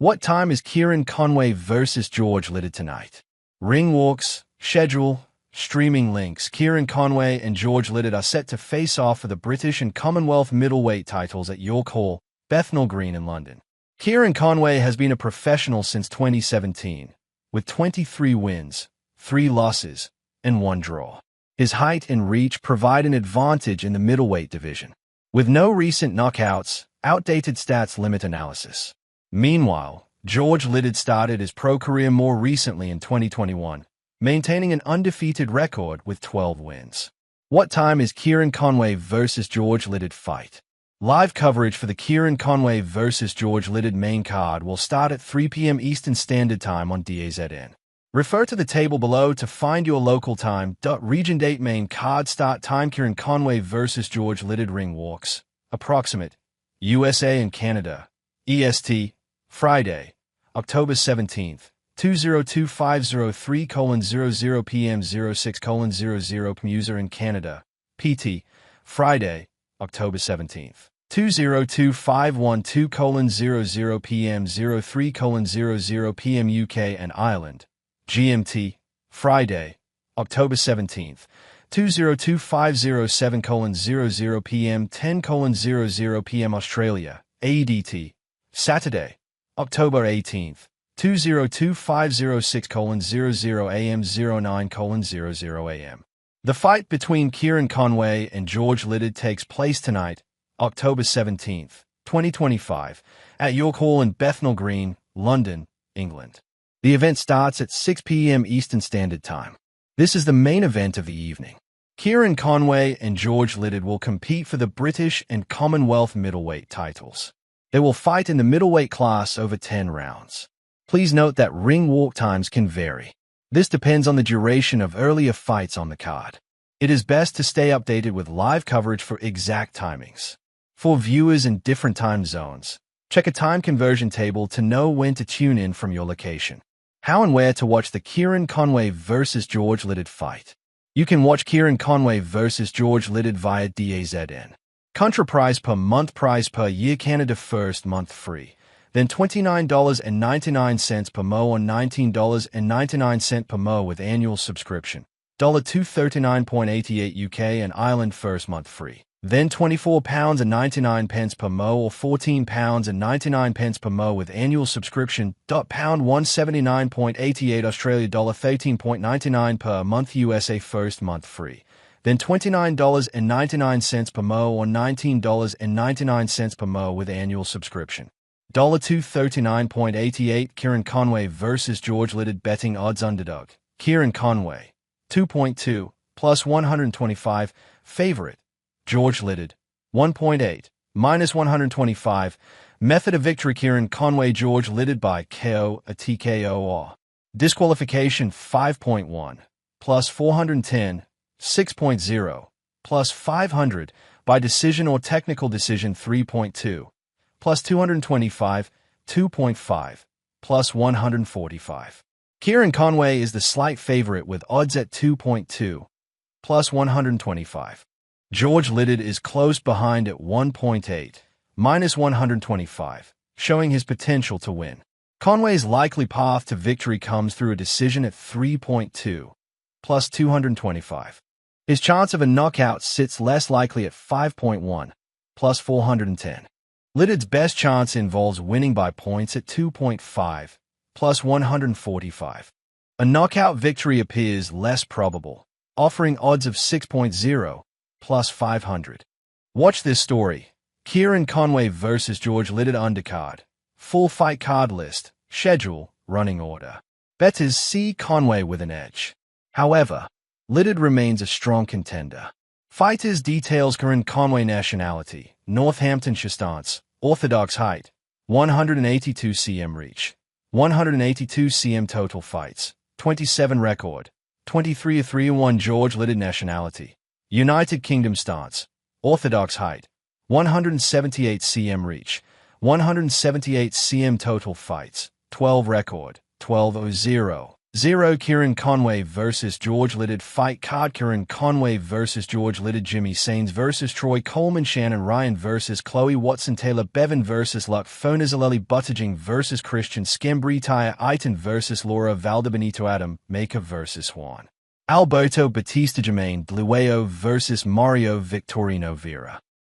What time is Kieron Conway versus George Liddard tonight? Ringwalks, schedule, streaming links. Kieron Conway and George Liddard are set to face off for the British and Commonwealth middleweight titles at York Hall, Bethnal Green in London. Kieron Conway has been a professional since 2017, with 23 wins, 3 losses, and 1 draw. His height and reach provide an advantage in the middleweight division, with no recent knockouts. Outdated stats limit analysis. Meanwhile, George Liddard started his pro career more recently in 2021, maintaining an undefeated record with 12 wins. What time is Kieron Conway versus George Liddard fight? Live coverage for the Kieron Conway versus George Liddard main card will start at 3 p.m. Eastern Standard Time on DAZN. Refer to the table below to find your local time. Region date main card start time Kieron Conway versus George Liddard Ringwalks. Approximate. USA and Canada. EST. Friday, October 17th, 202503:00 p.m. 06:00 User in Canada. PT. Friday, October 17th, 202512:00 p.m. 03:00 p.m. UK and Ireland. GMT. Friday, October 17th, 202507:00 p.m. 10:00 p.m. Australia. AEDT. Saturday, October 18th, 202506:00 a.m. 09:00 a.m. The fight between Kieron Conway and George Liddard takes place tonight, October 17th, 2025, at York Hall in Bethnal Green, London, England. The event starts at 6 p.m. Eastern Standard Time. This is the main event of the evening. Kieron Conway and George Liddard will compete for the British and Commonwealth middleweight titles. They will fight in the middleweight class over 10 rounds. Please note that ring walk times can vary. This depends on the duration of earlier fights on the card. It is best to stay updated with live coverage for exact timings. For viewers in different time zones, check a time conversion table to know when to tune in from your location. How and where to watch the Kieron Conway versus George Liddard fight. You can watch Kieron Conway versus George Liddard via DAZN. Contra price per month, price per year. Canada first month free, then $29.99 per mo or $19.99 per mo with annual subscription. $239.88 UK and Ireland first month free, then £24.99 per mo or £14.99 per mo with annual subscription. £179.88 Australia, $13.99 per month USA first month free, then $29.99 per mo or $19.99 per mo with annual subscription. $239.88 Kieron Conway versus George Liddard betting odds underdog. Kieron Conway, 2.2, plus 125, favorite. George Liddard, 1.8, minus 125. Method of victory Kieron Conway George Liddard by KO, a TKO or disqualification 5.1, plus 410, 6.0, plus 500, by decision or technical decision 3.2, plus 225, 2.5, plus 145. Kieron Conway is the slight favorite with odds at 2.2, plus 125. George Liddard is close behind at 1.8, minus 125, showing his potential to win. Conway's likely path to victory comes through a decision at 3.2, plus 225. His chance of a knockout sits less likely at 5.1, plus 410. Liddard's best chance involves winning by points at 2.5, plus 145. A knockout victory appears less probable, offering odds of 6.0, plus 500. Watch this story. Kieron Conway versus George Liddard undercard. Full fight card list, schedule, running order. Bettors see Conway with an edge. However, Liddard remains a strong contender. Fighters details Kieron Conway nationality, Northamptonshire stance, orthodox height, 182 cm reach, 182 cm total fights, 27 record, 23-3-1 George Liddard nationality, United Kingdom stance, orthodox height, 178 cm reach, 178 cm total fights, 12 record, 12-0. 0. Kieron Conway vs. George Liddard Fight card Kieron Conway vs. George Liddard Jimmy Sains vs. Troy Coleman Shannon Ryan vs. Chloe Watson Taylor Bevan vs. Luck Fonazaleli Buttigieg vs. Christian Skembri Taya Aiton vs. Laura Valdebenito Adam Maker vs. Juan Alberto Batista Jermaine Blueo vs. Mario Victorino Vera